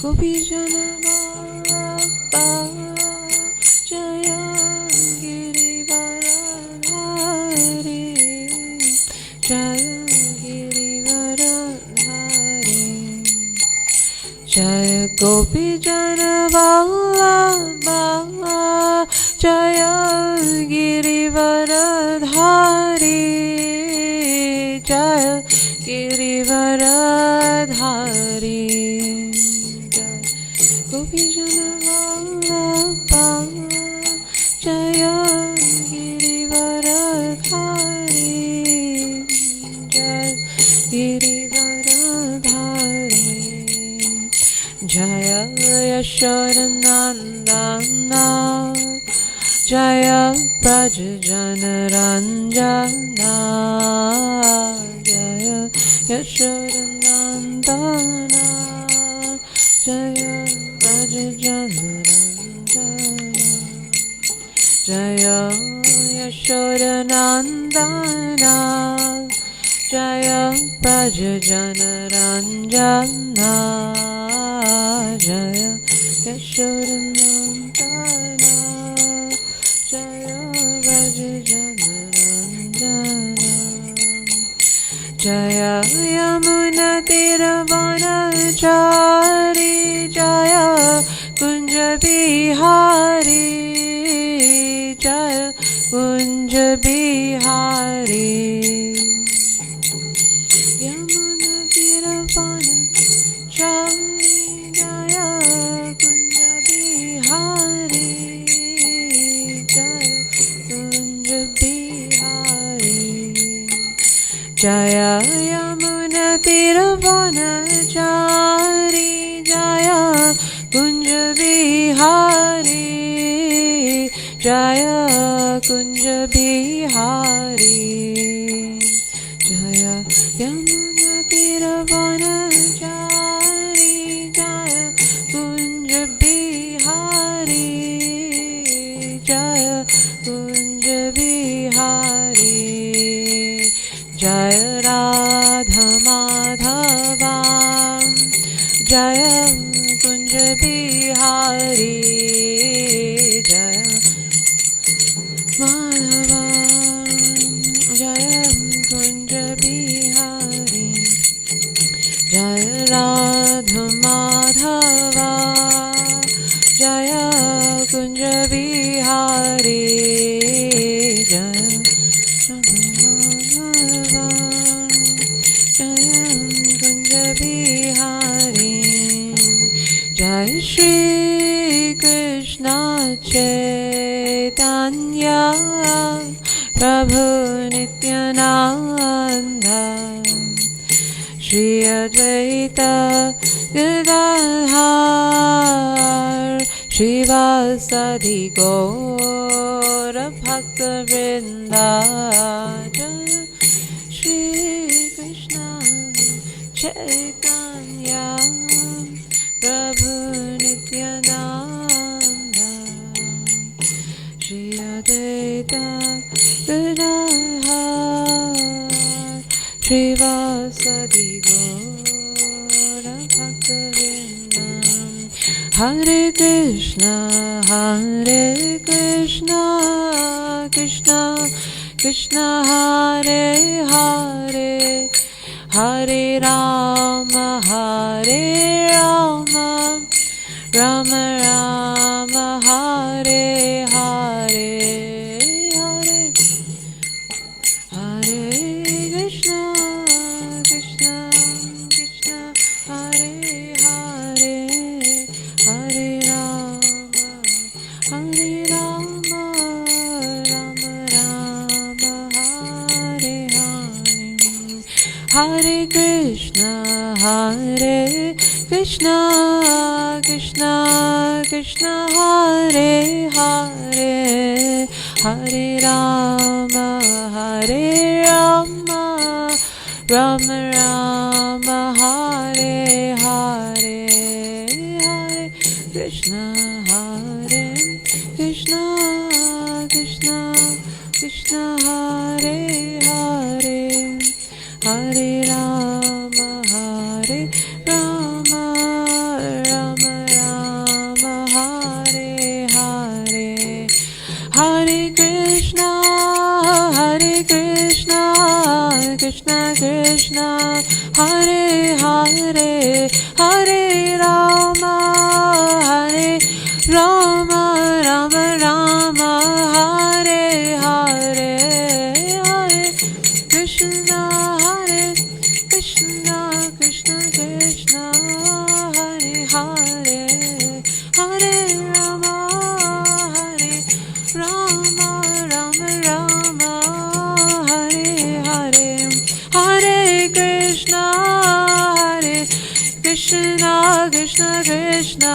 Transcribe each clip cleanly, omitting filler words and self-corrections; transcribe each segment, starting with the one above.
Gopijana Vallabha Jaya Girivaradhari Jaya Girivaradhari Jaya Gopijana Vallabha Jaya Girivaradhari Jaya Girivaradhari Gopijana Vallabha Jaya Girivaradhari Jaya Girivaradhari Jaya Yashodanandana Jaya Prajajanaranjana Jaya Yashodanandana Jaya Prajajanaranjana Jaya Yashodanandana Jaya Prajajanaranjana Jaya Yashodanandana Jaya Prajajanaranjana Jaya Yamuna Tiravanachari Jaya Kunja Bihari Jaya Kunja Bihari Yamuna Tiravanachari Jaya Kunja Bihari Jaya Kunja Bihari Jaya Yamuna Tiravanachari Jaya Kunja Bihari Jaya Kunja Bihari Jaya Yamuna Tiravanachari Jaya Kunja Bihari Jaya Kunja Bihari Jaya Radha Madhava Jaya Kunja Bihari Jaya Madhava Jaya Kunja Bihari Jaya Radha Madhava Jaya Kunja Bihari Jaya Jai Shri Krishna Chaitanya Prabhu Nityananda Shri Advaita Gadadhar Shivasadi Gaura Bhakta Vrinda Jai Shri Krishna Chaitanya Prabhu Nityananda Shri Advaita Gadadhar Shivasadi Gaura Bhakta Vrinda Hare Krishna Krishna Krishna Hare Hare Hare Rama Rama Rama Hare Hare Hare Hare Krishna Krishna Krishna Hare Hare Hare Rama Rama Rama Hare Hare Hare Krishna Krishna Krishna Hare Hare Hare Rama Rama Rama Hare Hare Hare Krishna Krishna Krishna Hare Hare Hare Rama Rama Krishna Krishna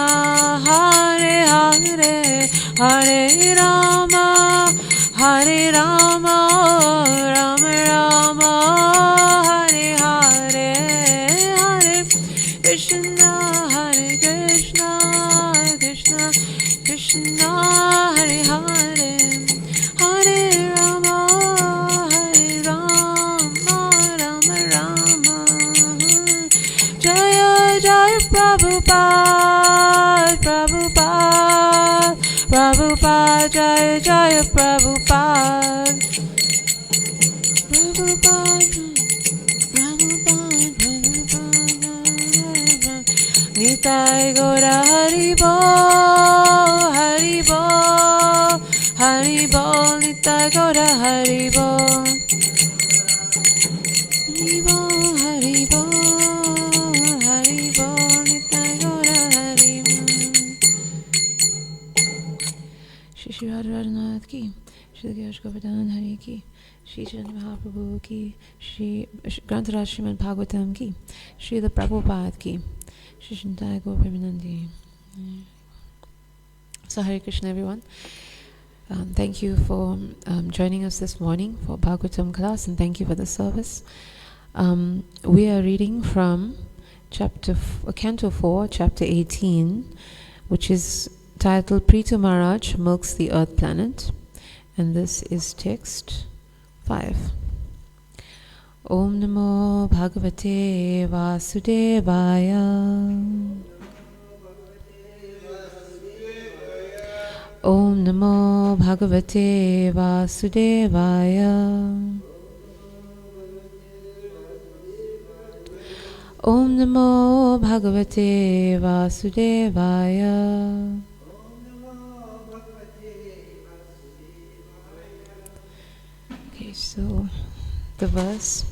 Hare Hare Hare Rama Hare Rama Rama Rama Hare Hare Hare Krishna Hare Krishna Krishna Krishna Hare Hare Hare Rama Hare Rama Rama Rama Jaya Jaya Prabhupada Prabhupada Prabhupada Jaya Jaya Prabhupada Prabhupada Prabhupada Nitai Gaura Hari Bol Hari Bol Hari Bol Nitai Gaura Hari Bol Hari Bol Hari Bol Hari Bol Nitai Gaura Hari Bol Shri Radharanath ki Shri Ganesh Govardhan Hari ki Shri Chaitanya Mahaprabhu ki Shri Grantaraj Srimad Bhagavatam ki Shri the Prabhupada ki Shri Shintai Gaur Premanandi. So Hare Krishna everyone. Thank you for joining us this morning for Bhagavatam class, and thank you for the service. We are reading from Canto 4, Chapter 18, which is titled Prithu Maharaj Milks the Earth Planet, and this is text 5. Om Namo Bhagavate Vasudevaya. Om Namo Bhagavate Vasudevaya. Om Namo Bhagavate Vasudevaya. Okay, so the verse.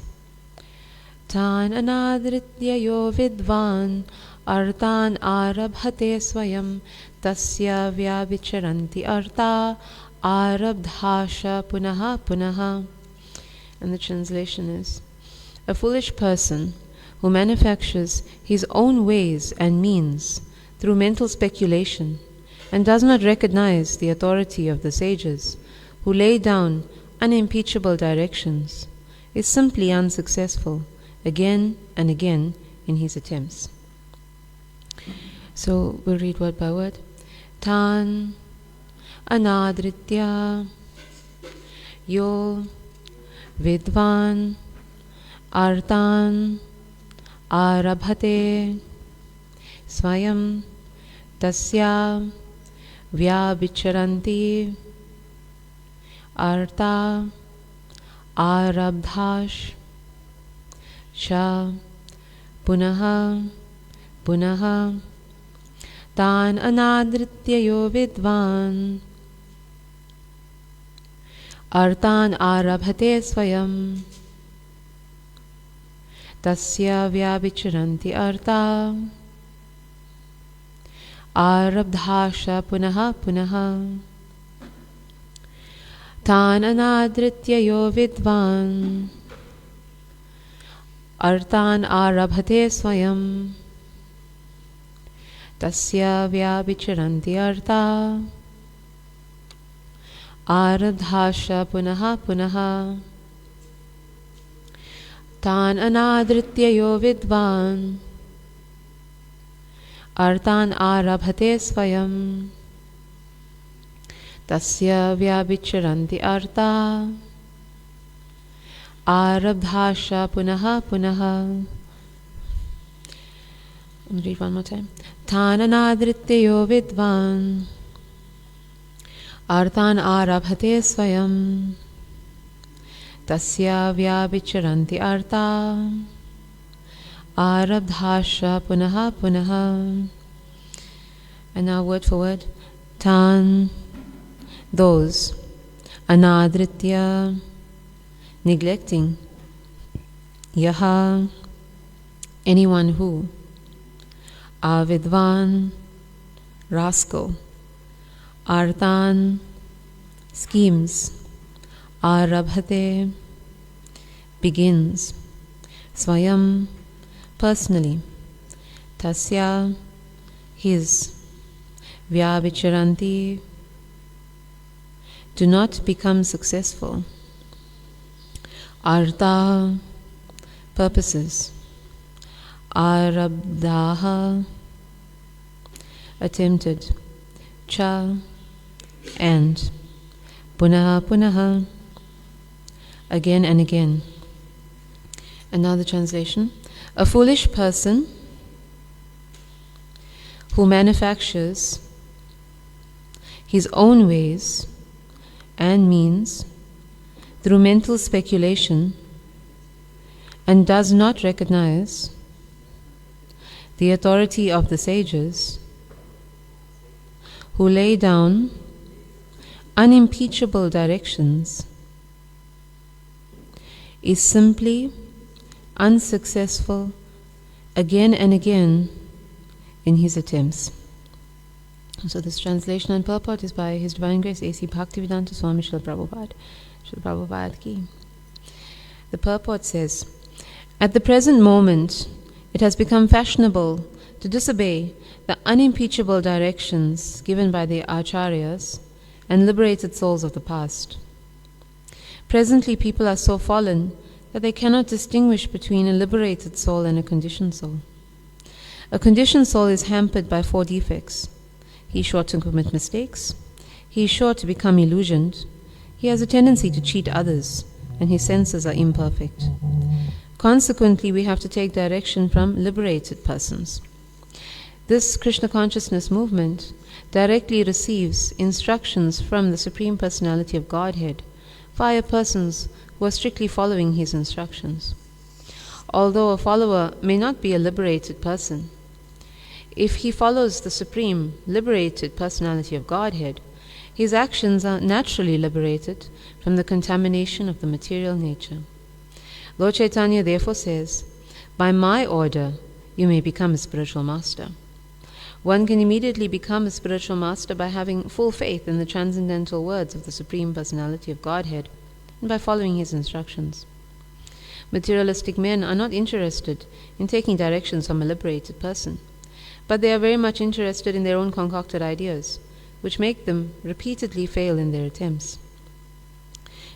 Tan anadritya yo vidvan artan arabhate swayam tasya vyavicharanti arta arabdhasha punaha punaha. And the translation is, a foolish person who manufactures his own ways and means through mental speculation and does not recognize the authority of the sages who lay down unimpeachable directions is simply unsuccessful again and again in his attempts. So we'll read word by word. Tan anadritya yo vidvan artan arabhate swayam tasya vyavicharanti arta arabdhash sha punaha punaha. Tan anadritya yo vidvan artan arabhate swayam tasya vyavicharanti arta arabdhasha punaha punaha. Tan anadritya yo vidvan artan arabhate swayam tasya vyavicharanti arta arabdhasha punaha punaha. Tan anadritya yo vidvan artan arabhate swayam tasya vyavicharanti arta arabdhasha punaha punaha. I'll read one more time. Tan anadritya yo vidvan artan arabhate swayam tasya vyavicharanti arta arabdhasha punaha punaha. And now word for word. Tan, those. Anadritya, neglecting. Yaha, anyone who. Avidvan, rascal. Artan, schemes. Arabhate, begins. Swayam, personally. Tasya, his Vyavicharanti, do not become successful. Artha, purposes. Arabdaha, attempted. Cha, and. Punaha punaha, again and again. And now the translation. A foolish person who manufactures his own ways and means through mental speculation and does not recognize the authority of the sages who lay down unimpeachable directions is simply unsuccessful again and again in his attempts. So this translation and purport is by His Divine Grace A.C. Bhaktivedanta Swami Srila Prabhupada. Srila Prabhupada ki. The purport says, at the present moment, it has become fashionable to disobey the unimpeachable directions given by the acharyas and liberated souls of the past. Presently, people are so fallen that they cannot distinguish between a liberated soul and a conditioned soul. A conditioned soul is hampered by 4 defects. He is sure to commit mistakes. He is sure to become illusioned. He has a tendency to cheat others, and his senses are imperfect. Consequently, we have to take direction from liberated persons. This Krishna consciousness movement directly receives instructions from the Supreme Personality of Godhead via persons who are strictly following his instructions. Although a follower may not be a liberated person, if he follows the Supreme Liberated Personality of Godhead, his actions are naturally liberated from the contamination of the material nature. Lord Chaitanya therefore says, by my order, you may become a spiritual master. One can immediately become a spiritual master by having full faith in the transcendental words of the Supreme Personality of Godhead and by following his instructions. Materialistic men are not interested in taking directions from a liberated person, but they are very much interested in their own concocted ideas, which make them repeatedly fail in their attempts.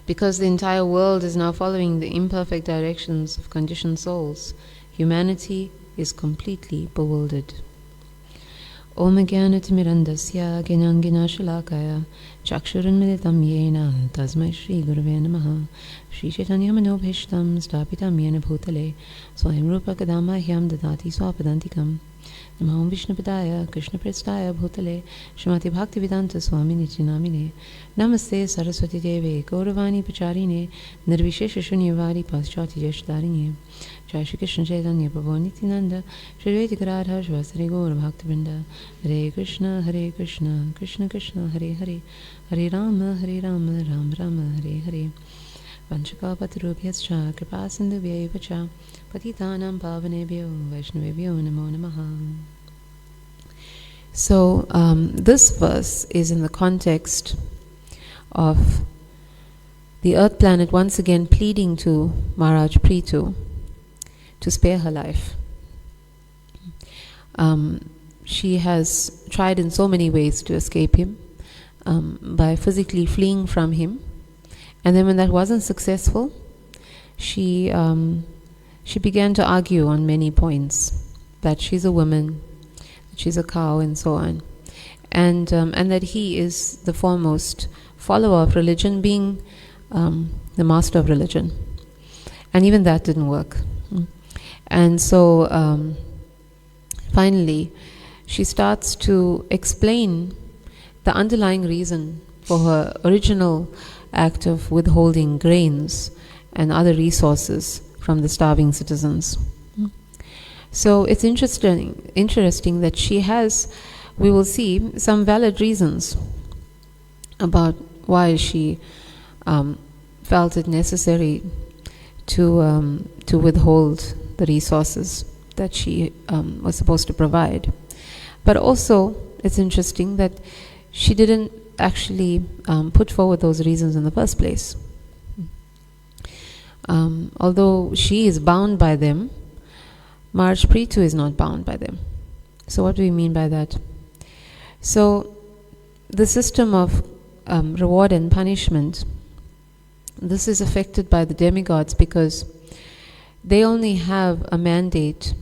Because the entire world is now following the imperfect directions of conditioned souls, humanity is completely bewildered. Om Jnanatimirandasya Gnananginashalakaya Chakshurunmilitam Yena Tasmai Shri Gurave Namaha Shri Chaitanya Manobhishtam Stapitam Yena Bhutale Swayam Rupa Kadamahyam Dadati Swapadantikam Namo Vishnupadaya Krishna Prestaya Bhutale Srimati Bhaktivedanta Swami Nityanamine Namaste Saraswati Deve Gauravani Pacharine Nirvishesha Shunyavari Paschati Yashdarine Jai Shri Krishna Chaitanya Prabhu Nityananda Shri Advaita Gadadhar Shivasari Gaura Bhaktivinoda Hare Krishna Krishna Krishna Hare Hare Hare Rama Rama Rama Hare Hare Vanchakapatirubhyascha Kripasindhubhyaiva cha Patitanam Pavanebhyo Vaishnavebhyo Namo Namaha. So this verse is in the context of the earth planet once again pleading to Maharaj Prithu to spare her life. She has tried in so many ways to escape him, by physically fleeing from him, and then when that wasn't successful, she began to argue on many points, that she's a woman, that she's a cow, and so on, and that he is the foremost follower of religion, being the master of religion, and even that didn't work. And so finally she starts to explain the underlying reason for her original act of withholding grains and other resources from the starving citizens. So it's interesting that she has, we will see, some valid reasons about why she felt it necessary to withhold the resources that she was supposed to provide. But also, it's interesting that she didn't actually put forward those reasons in the first place. Although she is bound by them, Maharaj Prithu is not bound by them. So what do we mean by that? So the system of reward and punishment, this is affected by the demigods because they only have a mandate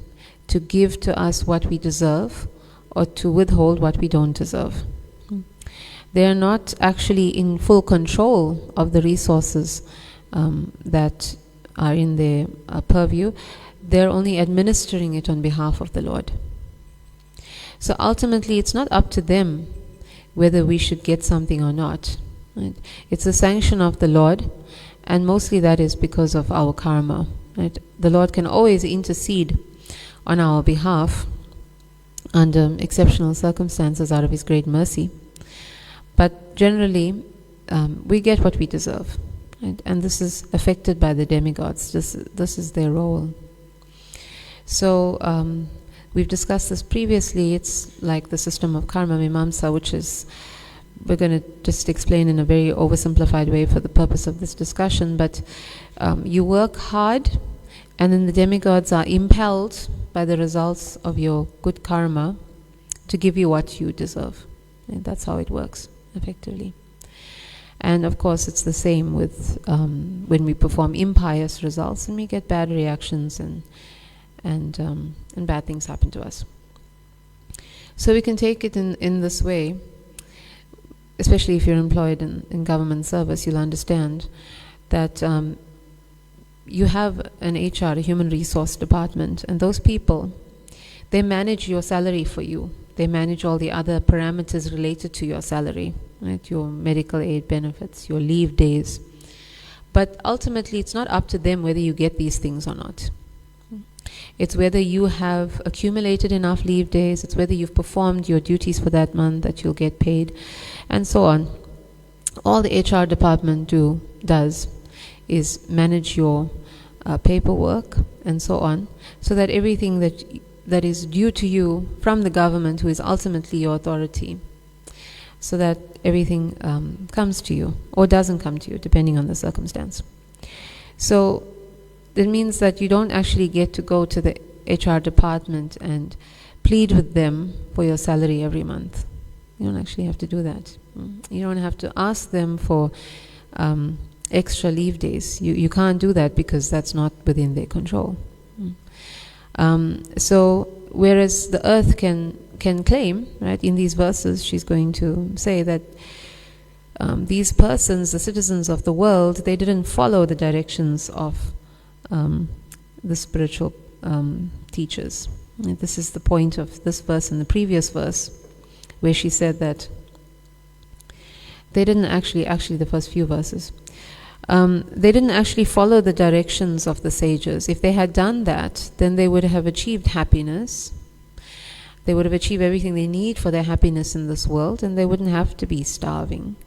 to give to us what we deserve or to withhold what we don't deserve. They are not actually in full control of the resources that are in their purview. They're only administering it on behalf of the Lord. So ultimately, it's not up to them whether we should get something or not. Right? It's a sanction of the Lord, and mostly that is because of our karma. Right? The Lord can always intercede on our behalf under exceptional circumstances out of His great mercy. But generally, we get what we deserve. Right? And this is affected by the demigods. This is their role. So we've discussed this previously. It's like the system of karma mimamsa, which is, we're going to just explain in a very oversimplified way for the purpose of this discussion, but you work hard, and then the demigods are impelled by the results of your good karma to give you what you deserve. And that's how it works, effectively. And of course, it's the same with when we perform impious results, and we get bad reactions and bad things happen to us. So we can take it in this way, especially if you're employed in government service. You'll understand that you have an HR, a human resource department, and those people, they manage your salary for you. They manage all the other parameters related to your salary, right? Your medical aid benefits, your leave days. But ultimately, it's not up to them whether you get these things or not. It's whether you have accumulated enough leave days, it's whether you've performed your duties for that month that you'll get paid, and so on. All the HR department does is manage your paperwork and so on, so that everything that is due to you from the government, who is ultimately your authority, so that everything comes to you or doesn't come to you, depending on the circumstance. So that means that you don't actually get to go to the HR department and plead with them for your salary every month. You don't actually have to do that. You don't have to ask them for extra leave days. You can't do that because that's not within their control. So whereas the earth can claim, right, in these verses, she's going to say that these persons, the citizens of the world, they didn't follow the directions of the spiritual teachers. And this is the point of this verse and the previous verse, where she said that they didn't actually the first few verses, they didn't actually follow the directions of the sages. If they had done that, then they would have achieved happiness. They would have achieved everything they need for their happiness in this world, and they wouldn't have to be starving.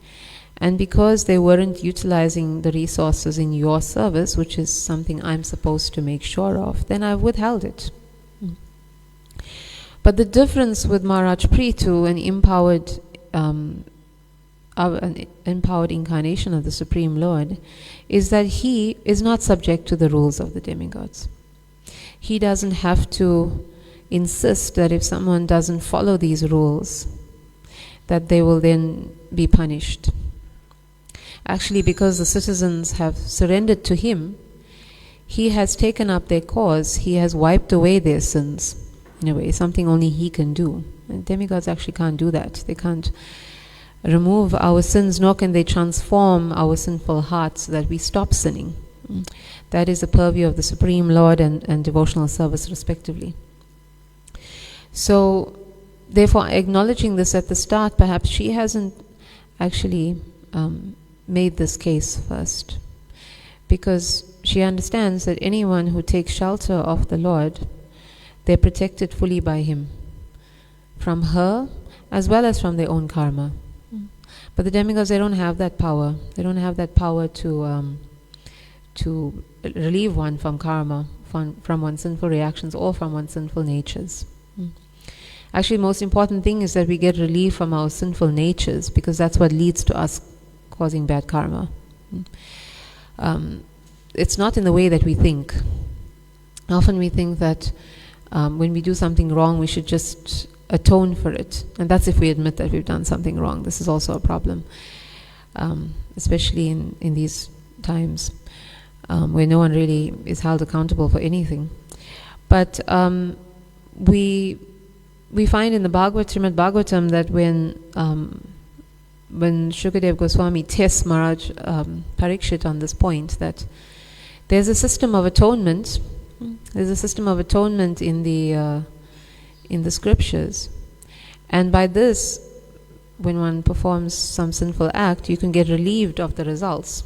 And because they weren't utilizing the resources in your service, which is something I'm supposed to make sure of, then I've withheld it. But the difference with Maharaj Prithu, an empowered incarnation of the Supreme Lord, is that he is not subject to the rules of the demigods. He doesn't have to insist that if someone doesn't follow these rules, that they will then be punished. Actually, because the citizens have surrendered to him, he has taken up their cause. He has wiped away their sins, in a way, something only he can do. And demigods actually can't do that. They can't remove our sins, nor can they transform our sinful hearts so that we stop sinning. That is the purview of the Supreme Lord and devotional service, respectively. So, therefore, acknowledging this at the start, perhaps she hasn't actually made this case first, because she understands that anyone who takes shelter of the Lord, they're protected fully by him, from her as well as from their own karma. But the demigods, they don't have that power. They don't have that power to relieve one from karma, from one's sinful reactions or from one's sinful natures. Actually, the most important thing is that we get relief from our sinful natures, because that's what leads to us causing bad karma. It's not in the way that we think. Often we think that when we do something wrong, we should just atone for it. And that's if we admit that we've done something wrong. This is also a problem, especially in these times where no one really is held accountable for anything. But we find in the Srimad Bhagavatam that when Shukadev Goswami tests Maharaj Parikshit on this point, that there's a system of atonement. There's a system of atonement in the scriptures, and by this, when one performs some sinful act, you can get relieved of the results.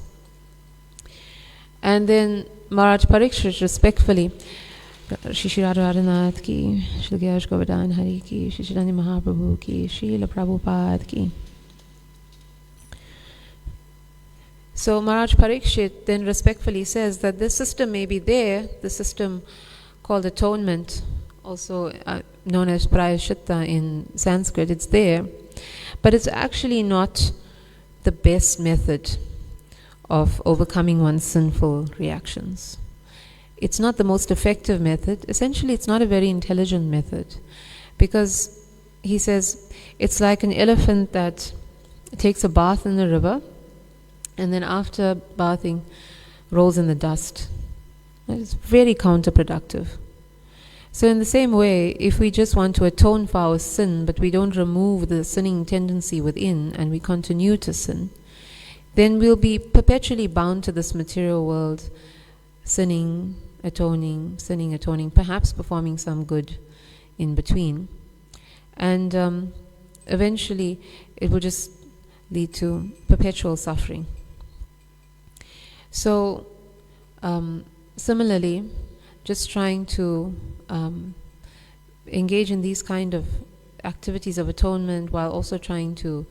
And then Maharaj Parikshit respectfully, Shri Radharanath ki, Shri Gaura Govardhan Hari ki, Shri Chaitanya Mahaprabhu ki, Srila Prabhupada ki. So Maharaj Parikshit then respectfully says that this system may be there, the system called atonement, also known as prayaschitta in Sanskrit, it's there, but it's actually not the best method of overcoming one's sinful reactions. It's not the most effective method. Essentially, it's not a very intelligent method, because he says it's like an elephant that takes a bath in the river and then after bathing rolls in the dust. It's very counterproductive. So in the same way, if we just want to atone for our sin, but we don't remove the sinning tendency within and we continue to sin, then we'll be perpetually bound to this material world, sinning, atoning, perhaps performing some good in between. And eventually it will just lead to perpetual suffering. So similarly, just trying to engage in these kind of activities of atonement while also trying to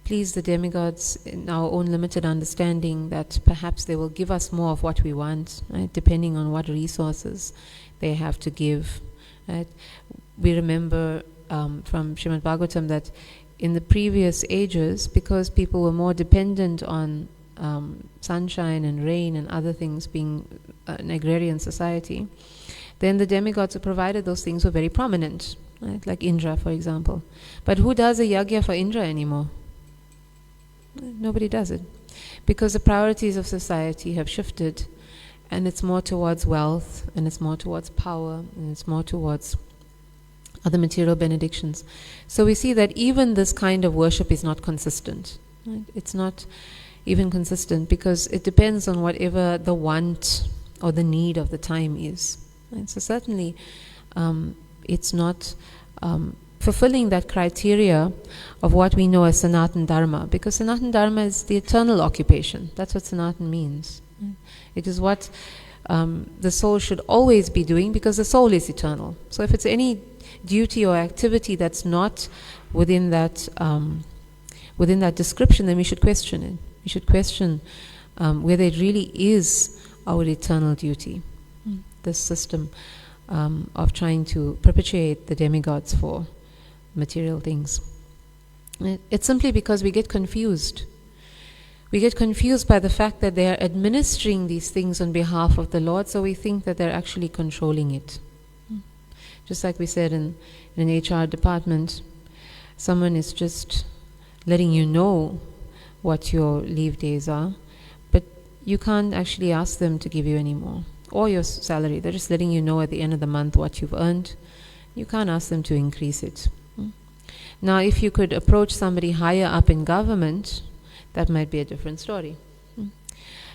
please the demigods in our own limited understanding that perhaps they will give us more of what we want, right, depending on what resources they have to give. Right? We remember from Srimad Bhagavatam that in the previous ages, because people were more dependent on sunshine and rain and other things, being an agrarian society, then the demigods who provided those things were very prominent, right? Like Indra, for example. But who does a yagya for Indra anymore? Nobody does it, because the priorities of society have shifted, and it's more towards wealth, and it's more towards power, and it's more towards other material benedictions. So we see that even this kind of worship is not consistent. Right? It's not even consistent because it depends on whatever the want or the need of the time is. Right? So certainly it's not fulfilling that criteria of what we know as Sanatan Dharma, because Sanatan Dharma is the eternal occupation. That's what Sanatan means. Right? It is what the soul should always be doing, because the soul is eternal. So if it's any duty or activity that's not within that description, then we should question it. We should question whether it really is our eternal duty, this system of trying to perpetuate the demigods for material things. It's simply because we get confused. We get confused by the fact that they are administering these things on behalf of the Lord, so we think that they're actually controlling it. Just like we said in an HR department, someone is just letting you know what your leave days are, but you can't actually ask them to give you any more, or your salary. They're just letting you know at the end of the month what you've earned. You can't ask them to increase it. Now, if you could approach somebody higher up in government, that might be a different story.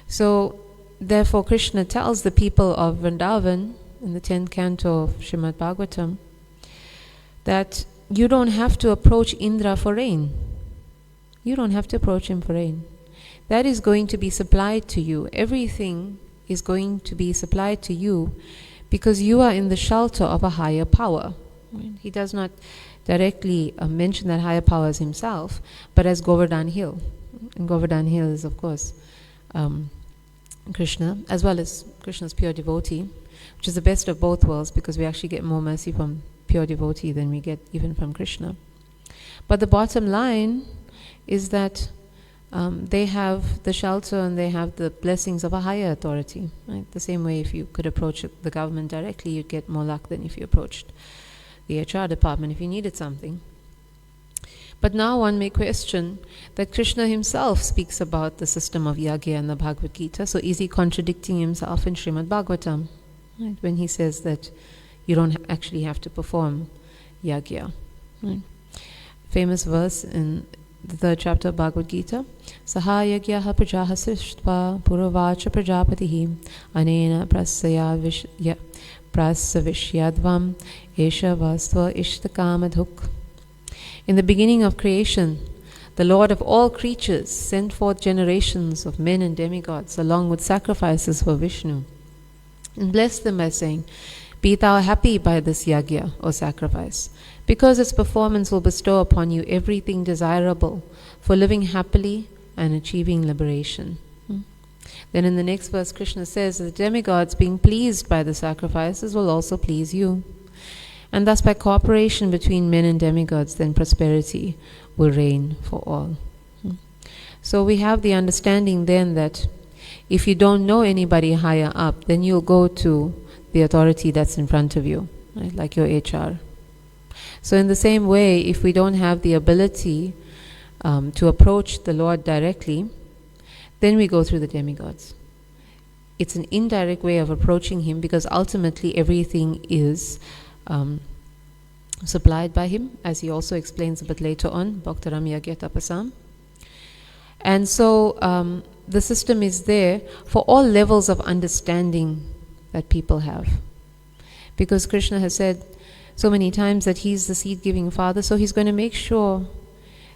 So, therefore, Krishna tells the people of Vrindavan in the 10th canto of Srimad Bhagavatam that you don't have to approach Indra for rain. You don't have to approach him for rain. That is going to be supplied to you. Everything is going to be supplied to you because you are in the shelter of a higher power. He does not directly mention that higher power as himself, but as Govardhan Hill. And Govardhan Hill is, of course, Krishna, as well as Krishna's pure devotee, which is the best of both worlds, because we actually get more mercy from pure devotee than we get even from Krishna. But the bottom line is that they have the shelter and they have the blessings of a higher authority. Right? The same way if you could approach the government directly, you'd get more luck than if you approached the HR department if he needed something. But now one may question that Krishna himself speaks about the system of yagya in the Bhagavad Gita, so is he contradicting himself in Srimad Bhagavatam, right, when he says that you don't actually have to perform yagya? Right? Famous verse in the 3rd chapter of Bhagavad Gita, Saha yagyaha prajaha srishtva puravacha prajapatihi anena prasavishyadvam esha vastva ishtakamadhuk. In the beginning of creation, the Lord of all creatures sent forth generations of men and demigods along with sacrifices for Vishnu, and blessed them by saying, "Be thou happy by this yagya, or sacrifice, because its performance will bestow upon you everything desirable for living happily and achieving liberation." Then in the next verse, Krishna says that the demigods, being pleased by the sacrifices, will also please you. And thus by cooperation between men and demigods, then prosperity will reign for all. So we have the understanding then that if you don't know anybody higher up, then you'll go to the authority that's in front of you, right? Like your HR. So in the same way, if we don't have the ability to approach the Lord directly, then we go through the demigods. It's an indirect way of approaching Him, because ultimately everything is supplied by Him, as He also explains a bit later on, Bhaktaram Yagya Tapasam. And so the system is there for all levels of understanding that people have. Because Krishna has said so many times that He's the seed-giving Father, so He's going to make sure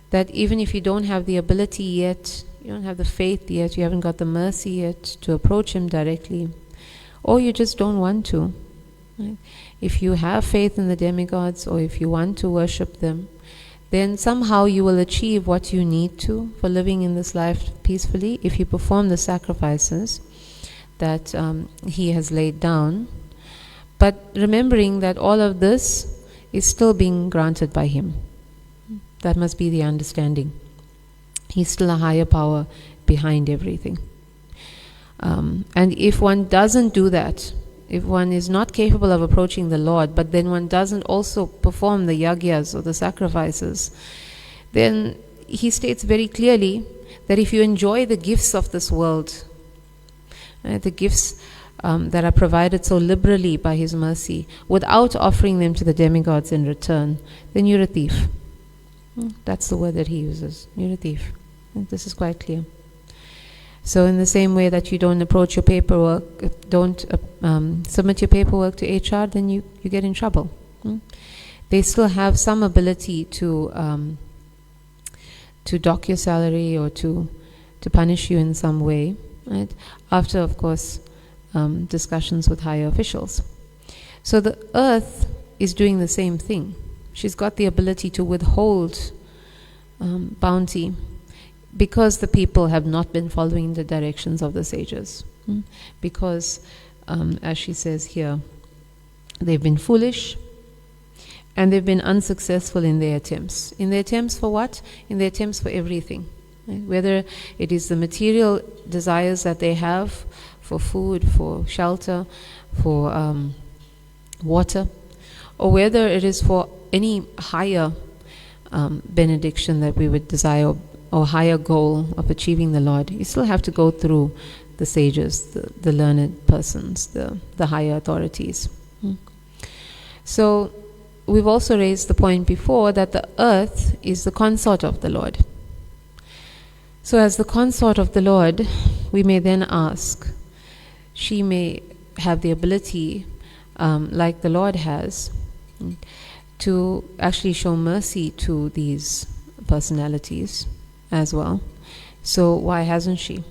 that even if you don't have the ability yet, you don't have the faith yet, you haven't got the mercy yet to approach Him directly, or you just don't want to, right? If you have faith in the demigods, or if you want to worship them, then somehow you will achieve what you need to for living in this life peacefully if you perform the sacrifices that He has laid down. But remembering that all of this is still being granted by Him. That must be the understanding. He's still a higher power behind everything. And if one doesn't do that, if one is not capable of approaching the Lord, but then one doesn't also perform the yagyas or the sacrifices, then He states very clearly that if you enjoy the gifts of this world, the gifts that are provided so liberally by His mercy, without offering them to the demigods in return, then you're a thief. That's the word that He uses. You're a thief. This is quite clear. So in the same way that you don't approach your paperwork, don't submit your paperwork to HR, then you get in trouble. They still have some ability to dock your salary or to punish you in some way, right? After, of course, discussions with higher officials. So the earth is doing the same thing. She's got the ability to withhold bounty, because the people have not been following the directions of the sages. Because, as she says here, they've been foolish and they've been unsuccessful in their attempts. In their attempts for what? In their attempts for everything. Right? Whether it is the material desires that they have for food, for shelter, for water, or whether it is for any higher benediction that we would desire, or higher goal of achieving the Lord, you still have to go through the sages, the learned persons, the higher authorities. So we've also raised the point before that the earth is the consort of the Lord. So as the consort of the Lord, we may then ask, she may have the ability, like the Lord has, to actually show mercy to these personalities as well. So why hasn't she?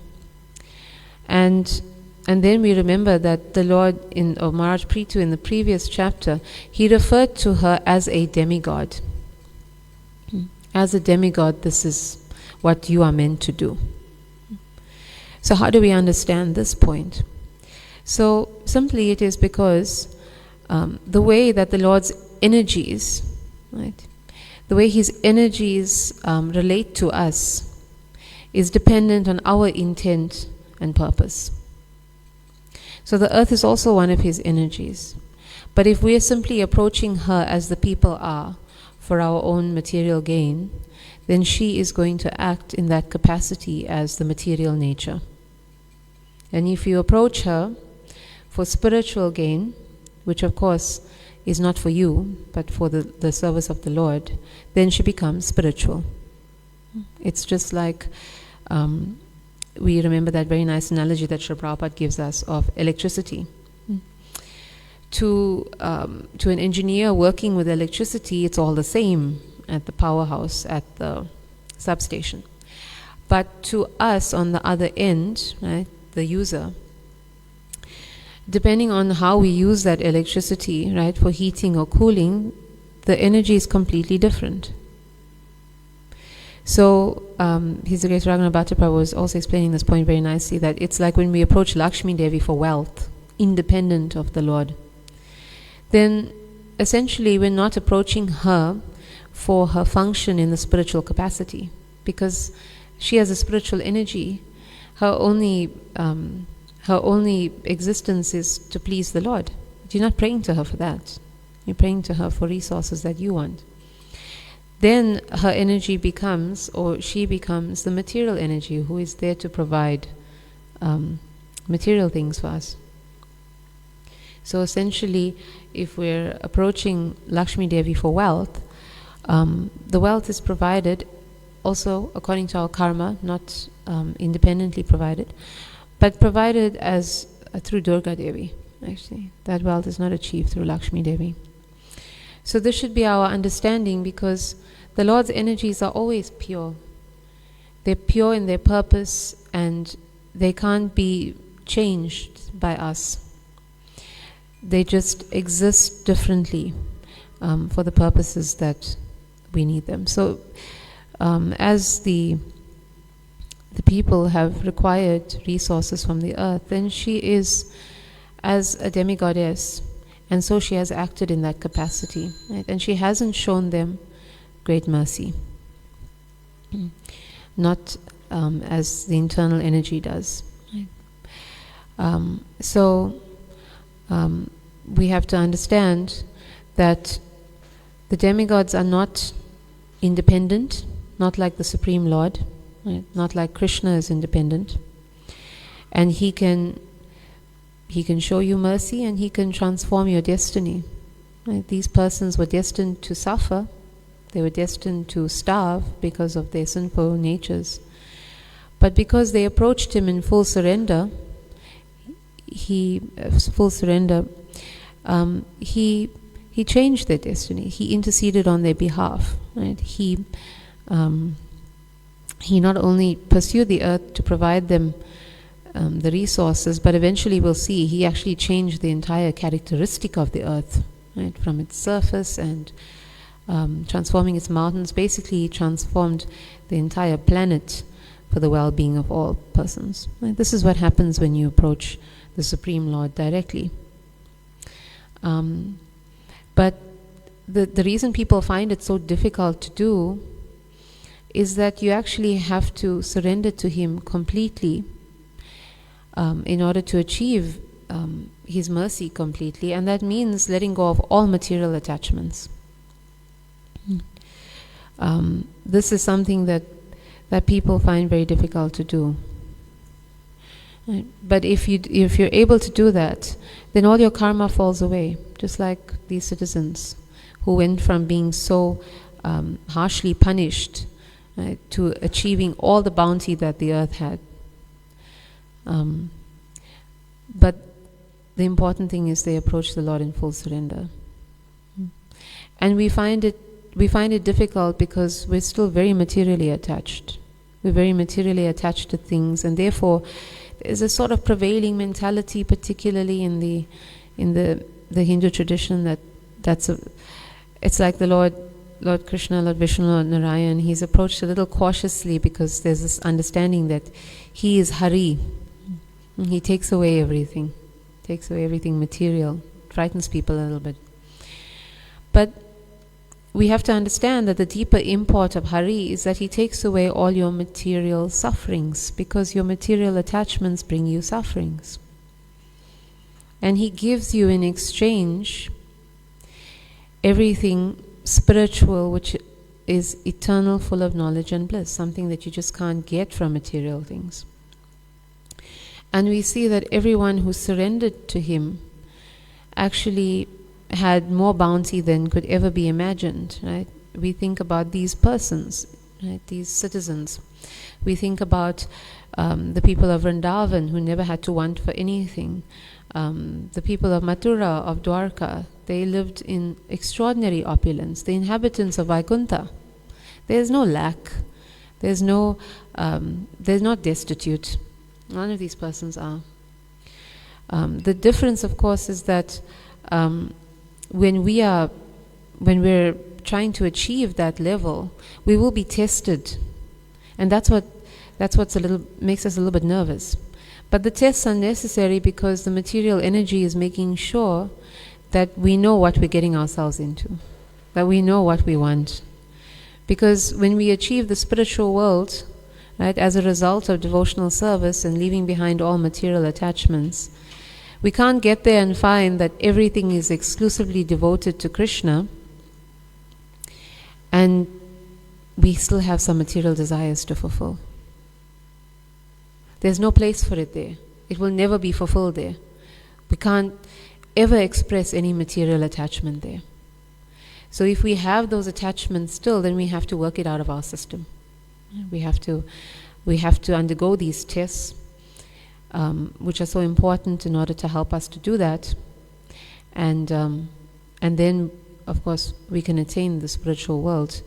And then we remember that the Lord or Maharaj Prithu in the previous chapter, he referred to her as a demigod. As a demigod, this is what you are meant to do. So how do we understand this point? So simply it is because the way that the Lord's energies, right, the way His energies relate to us is dependent on our intent and purpose. So the earth is also one of His energies. But if we are simply approaching her as the people are for our own material gain, then she is going to act in that capacity as the material nature. And if you approach her for spiritual gain, which of course is not for you, but for the service of the Lord, then she becomes spiritual. It's just like, we remember that very nice analogy that Srila Prabhupada gives us of electricity. To an engineer working with electricity, it's all the same at the powerhouse, at the substation. But to us on the other end, right, the user, depending on how we use that electricity, right, for heating or cooling, the energy is completely different. So, His Grace Raghunath Bhattacharya was also explaining this point very nicely, that it's like when we approach Lakshmi Devi for wealth, independent of the Lord, then essentially we're not approaching her for her function in the spiritual capacity, because she has a spiritual energy. Her only existence is to please the Lord. You're not praying to her for that. You're praying to her for resources that you want. Then her energy becomes, or she becomes, the material energy who is there to provide material things for us. So essentially, if we're approaching Lakshmi Devi for wealth, the wealth is provided also according to our karma, not independently provided, but provided as through Durga Devi. Actually, that wealth is not achieved through Lakshmi Devi. So this should be our understanding, because the Lord's energies are always pure. They're pure in their purpose, and they can't be changed by us. They just exist differently for the purposes that we need them. So as the people have required resources from the earth, then she is as a demigoddess, and so she has acted in that capacity, right? And she hasn't shown them great mercy, not as the internal energy does, right? We have to understand that the demigods are not independent, not like the Supreme Lord, right? Not like Krishna is independent, and he can show you mercy, and he can transform your destiny, right? These persons were destined to suffer. They were destined to starve because of their sinful natures, but because they approached him in full surrender, he changed their destiny. He interceded on their behalf, right? He not only pursued the earth to provide them the resources, but eventually we'll see he actually changed the entire characteristic of the earth, right? From its surface and transforming its mountains. Basically, he transformed the entire planet for the well-being of all persons, right? This is what happens when you approach the Supreme Lord directly. But the reason people find it so difficult to do is that you actually have to surrender to him completely in order to achieve his mercy completely, and that means letting go of all material attachments. This is something that people find very difficult to do. Right? But if you're able to do that, then all your karma falls away, just like these citizens who went from being so harshly punished, right, to achieving all the bounty that the earth had. But the important thing is they approach the Lord in full surrender. And we find it difficult because we're still very materially attached. We're very materially attached to things, and therefore there's a sort of prevailing mentality, particularly in the Hindu tradition, it's like the Lord Krishna, Lord Vishnu, Lord Narayan. He's approached a little cautiously because there's this understanding that he is Hari. He takes away everything material. Frightens people a little bit. But we have to understand that the deeper import of Hari is that he takes away all your material sufferings, because your material attachments bring you sufferings. And he gives you in exchange everything spiritual which is eternal, full of knowledge and bliss, something that you just can't get from material things. And we see that everyone who surrendered to him actually had more bounty than could ever be imagined, right? We think about these persons, right? These citizens. We think about the people of Vrindavan who never had to want for anything. The people of Mathura, of Dwarka, they lived in extraordinary opulence. The inhabitants of Vaikuntha, there's no lack. They're not destitute. None of these persons are. The difference, of course, is that when we're trying to achieve that level, we will be tested, and that's what makes us a little bit nervous. But the tests are necessary because the material energy is making sure that we know what we're getting ourselves into, that we know what we want. Because when we achieve the spiritual world, right, as a result of devotional service and leaving behind all material attachments, we can't get there and find that everything is exclusively devoted to Krishna, and we still have some material desires to fulfill. There's no place for it there. It will never be fulfilled there. We can't ever express any material attachment there. So if we have those attachments still, then we have to work it out of our system. We have to undergo these tests, which are so important in order to help us to do that. And then, of course, we can attain the spiritual world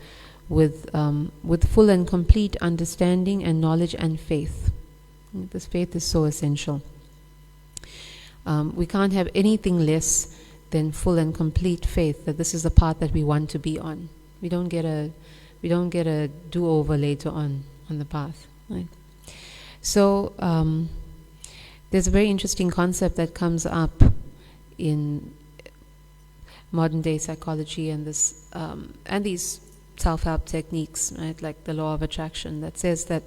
with full and complete understanding and knowledge and faith. This faith is so essential. We can't have anything less than full and complete faith that this is the path that we want to be on. We don't get a do-over later on the path, right? So there's a very interesting concept that comes up in modern day psychology and these self-help techniques, right, like the law of attraction, that says that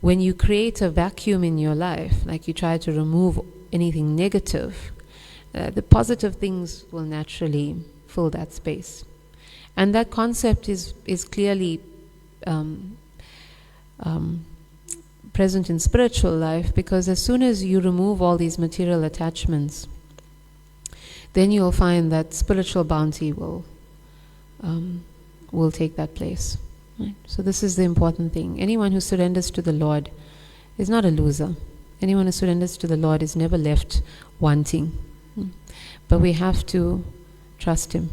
when you create a vacuum in your life, like you try to remove anything negative, the positive things will naturally fill that space. And that concept is clearly present in spiritual life, because as soon as you remove all these material attachments, then you'll find that spiritual bounty will take that place. Right? So this is the important thing. Anyone who surrenders to the Lord is not a loser. Anyone who surrenders to the Lord is never left wanting. But we have to trust Him,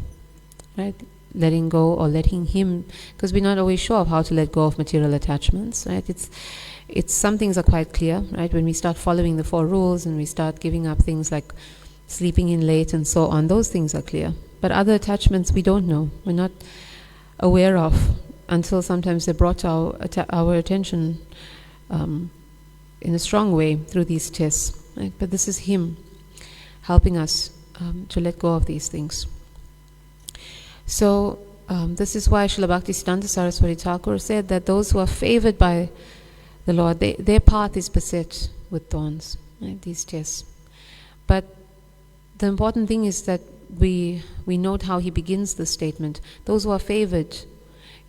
right? Letting go or letting Him, because we're not always sure of how to let go of material attachments, right? It's some things are quite clear, right? When we start following the 4 rules and we start giving up things like sleeping in late and so on, those things are clear. But other attachments we don't know, we're not aware of until sometimes they're brought to our attention in a strong way through these tests, right? But this is Him helping us to let go of these things. So this is why Srila Bhaktisiddhanta Saraswati Thakur said that those who are favored by the Lord, their path is beset with thorns, right? These tests. But the important thing is that we note how he begins the statement. Those who are favored,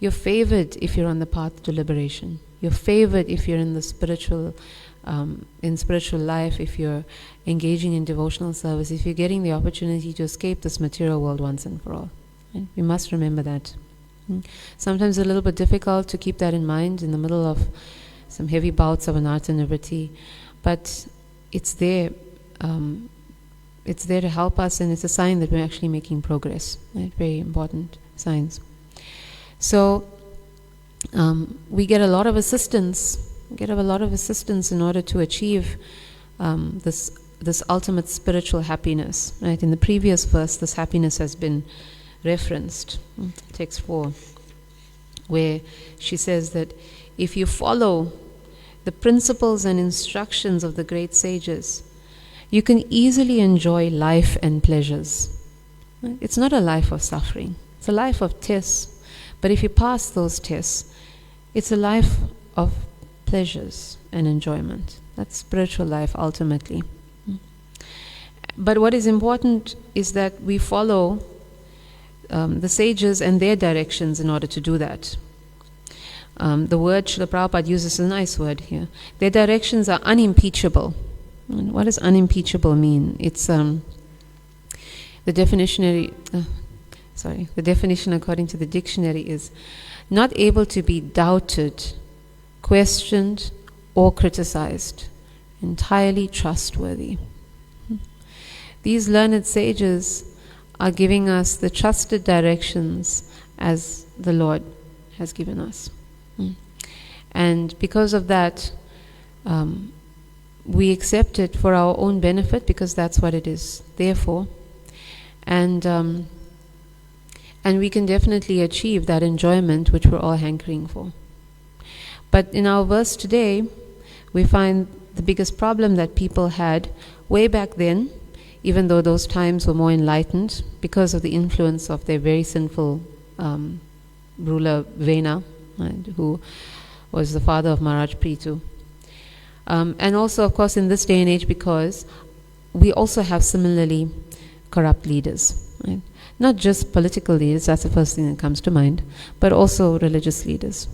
you're favored if you're on the path to liberation. You're favored if you're in the spiritual life, if you're engaging in devotional service, if you're getting the opportunity to escape this material world once and for all. Right? We must remember that. Sometimes it's a little bit difficult to keep that in mind in the middle of some heavy bouts of anartha nivritti, but it's there. It's there to help us, and it's a sign that we're actually making progress. Right? Very important signs. So we get a lot of assistance. In order to achieve this ultimate spiritual happiness. Right? In the previous verse, this happiness has been referenced. Text 4, where she says that if you follow the principles and instructions of the great sages, you can easily enjoy life and pleasures. Right? It's not a life of suffering. It's a life of tests. But if you pass those tests, it's a life of pleasures and enjoyment. That's spiritual life ultimately. But what is important is that we follow the sages and their directions in order to do that. The word Srila Prabhupada uses a nice word here. Their directions are unimpeachable. And what does unimpeachable mean? It's the definition according to the dictionary is not able to be doubted, questioned, or criticized. Entirely trustworthy. These learned sages are giving us the trusted directions as the Lord has given us. And because of that, we accept it for our own benefit, because that's what it is there for. And we can definitely achieve that enjoyment which we're all hankering for. But in our verse today, we find the biggest problem that people had way back then, even though those times were more enlightened, because of the influence of their very sinful ruler Vena, right, who was the father of Maharaj Prithu. And also, of course, in this day and age, because we also have similarly corrupt leaders. Right? Not just political leaders, that's the first thing that comes to mind, but also religious leaders.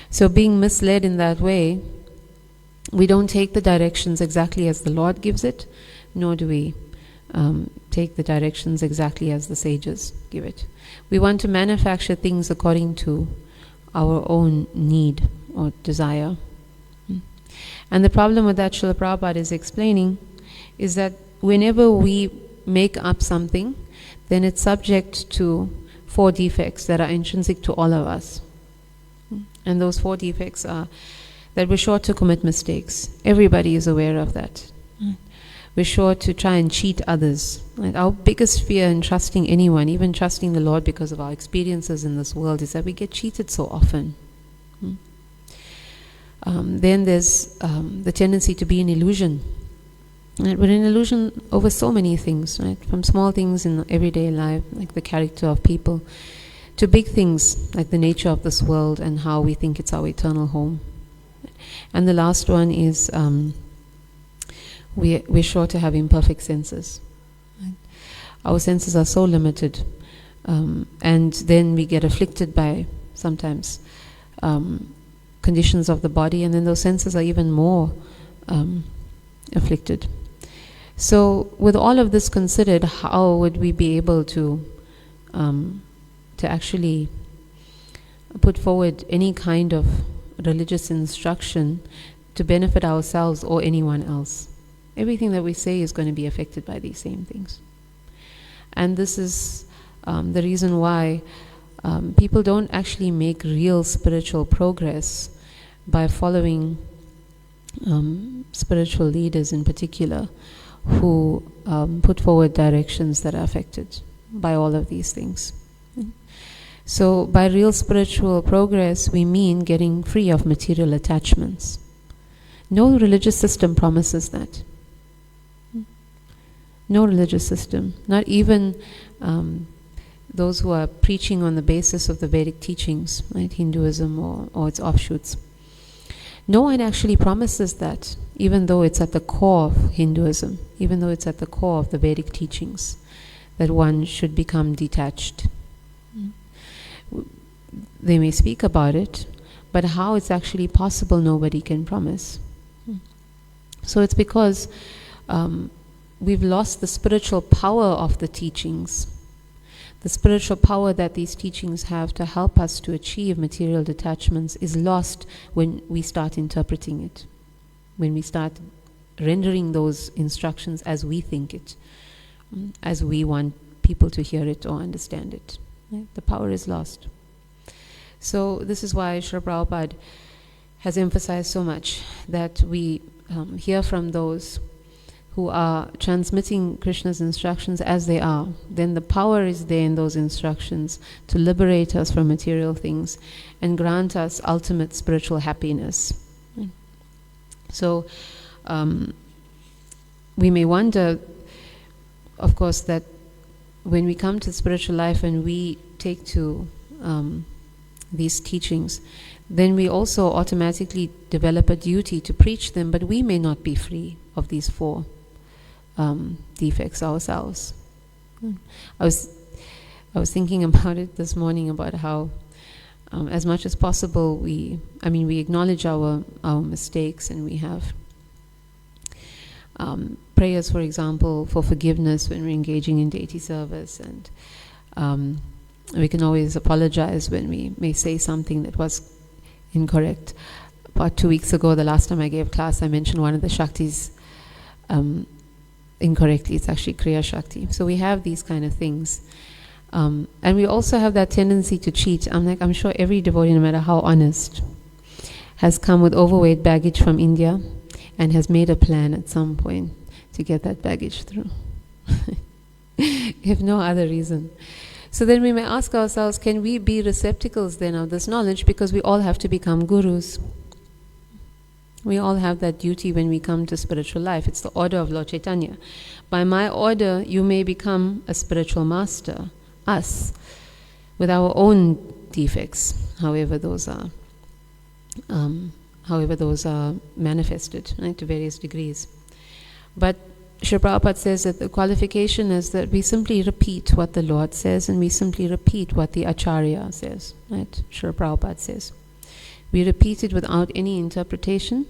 So being misled in that way, we don't take the directions exactly as the Lord gives it, nor do we take the directions exactly as the sages give it. We want to manufacture things according to our own need or desire. And the problem with that, Srila Prabhupada is explaining, is that whenever we make up something, then it's subject to 4 defects that are intrinsic to all of us. And those 4 defects are that we're sure to commit mistakes. Everybody is aware of that. We're sure to try and cheat others. Right? Our biggest fear in trusting anyone, even trusting the Lord because of our experiences in this world, is that we get cheated so often. Then there's the tendency to be in illusion. Right? We're in illusion over so many things, right? From small things in everyday life, like the character of people, to big things like the nature of this world and how we think it's our eternal home. And the last one is we're sure to have imperfect senses. Right? Our senses are so limited, and then we get afflicted by sometimes conditions of the body, and then those senses are even more afflicted. So with all of this considered, how would we be able to actually put forward any kind of religious instruction to benefit ourselves or anyone else? Everything that we say is going to be affected by these same things. And this is the reason why people don't actually make real spiritual progress by following spiritual leaders in particular who put forward directions that are affected by all of these things. So by real spiritual progress, we mean getting free of material attachments. No religious system promises that. No religious system, not even those who are preaching on the basis of the Vedic teachings, right, Hinduism or its offshoots. No one actually promises that, even though it's at the core of Hinduism, even though it's at the core of the Vedic teachings, that one should become detached. They may speak about it, but how it's actually possible, nobody can promise. So it's because we've lost the spiritual power of the teachings, the spiritual power that these teachings have to help us to achieve material detachments is lost when we start interpreting it, when we start rendering those instructions as we think it, as we want people to hear it or understand it. Right? The power is lost. So this is why Srila Prabhupada has emphasized so much that we hear from those who are transmitting Krishna's instructions as they are. Then the power is there in those instructions to liberate us from material things and grant us ultimate spiritual happiness. So we may wonder, of course, that when we come to spiritual life and we take to these teachings, then we also automatically develop a duty to preach them, but we may not be free of these 4 defects ourselves. I was I was thinking about it this morning, about how as much as possible we acknowledge our mistakes, and we have prayers, for example, for forgiveness when we're engaging in deity service, and we can always apologize when we may say something that was incorrect. About 2 weeks ago, the last time I gave class, I mentioned one of the Shaktis incorrectly. It's actually Kriya Shakti. So we have these kind of things. And we also have that tendency to cheat. I'm sure every devotee, no matter how honest, has come with overweight baggage from India and has made a plan at some point to get that baggage through. If no other reason. So then we may ask ourselves, can we be receptacles then of this knowledge? Because we all have to become gurus. We all have that duty when we come to spiritual life. It's the order of Lord Chaitanya. By my order, you may become a spiritual master, us, with our own defects, however those are manifested, right, to various degrees. But Srila Prabhupada says that the qualification is that we simply repeat what the Lord says, and we simply repeat what the Acharya says, right? Srila Prabhupada says. We repeat it without any interpretation,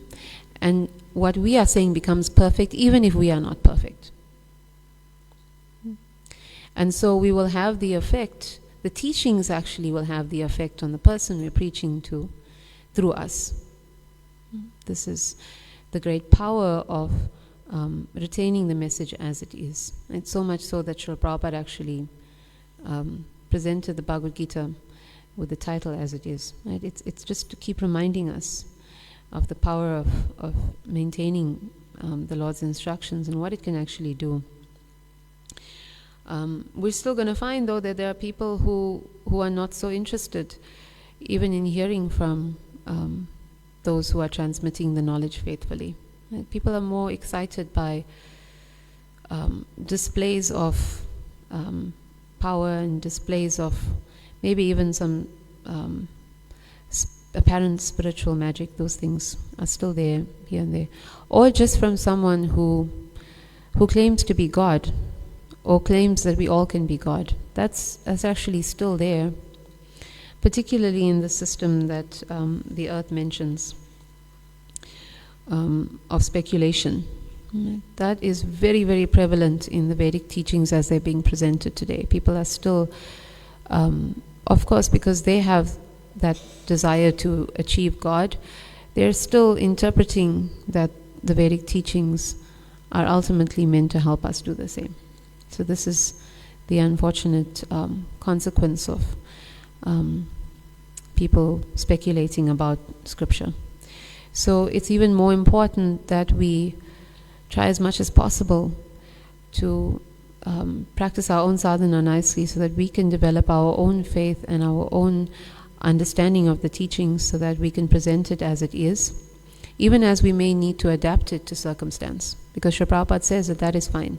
and what we are saying becomes perfect even if we are not perfect. And so we will have the effect, the teachings actually will have the effect on the person we're preaching to through us. This is the great power of retaining the message as it is. It's so much so that Srila Prabhupada actually presented the Bhagavad Gita with the title as it is. Right? It's just to keep reminding us of the power of maintaining the Lord's instructions and what it can actually do. We're still going to find, though, that there are people who are not so interested even in hearing from those who are transmitting the knowledge faithfully. Right? People are more excited by displays of power and displays of maybe even some apparent spiritual magic. Those things are still there, here and there. Or just from someone who claims to be God, or claims that we all can be God. That's actually still there, particularly in the system that the earth mentions of speculation. That is very, very prevalent in the Vedic teachings as they're being presented today. People are still, of course, because they have that desire to achieve God, they're still interpreting that the Vedic teachings are ultimately meant to help us do the same. So this is the unfortunate consequence of people speculating about scripture. So it's even more important that we try as much as possible to practice our own sadhana nicely, so that we can develop our own faith and our own understanding of the teachings, so that we can present it as it is, even as we may need to adapt it to circumstance. Because Srila Prabhupada says that is fine.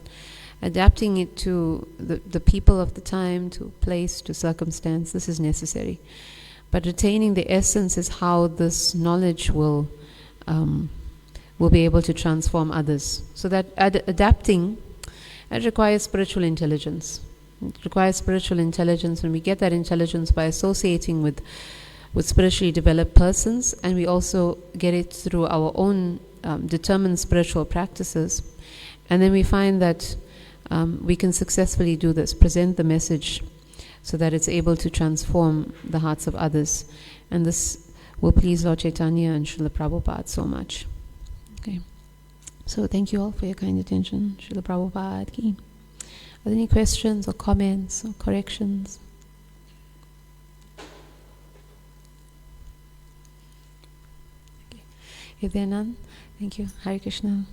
Adapting it to the people of the time, to place, to circumstance, this is necessary. But retaining the essence is how this knowledge will be able to transform others. So that adapting, it requires spiritual intelligence. It requires spiritual intelligence, and we get that intelligence by associating with spiritually developed persons, and we also get it through our own determined spiritual practices. And then we find that we can successfully do this, present the message so that it's able to transform the hearts of others. And this will please Lord Chaitanya and Srila Prabhupada so much. Okay. So thank you all for your kind attention. Srila Prabhupada ki. Are there any questions or comments or corrections? Okay. If there are none, thank you. Hare Krishna.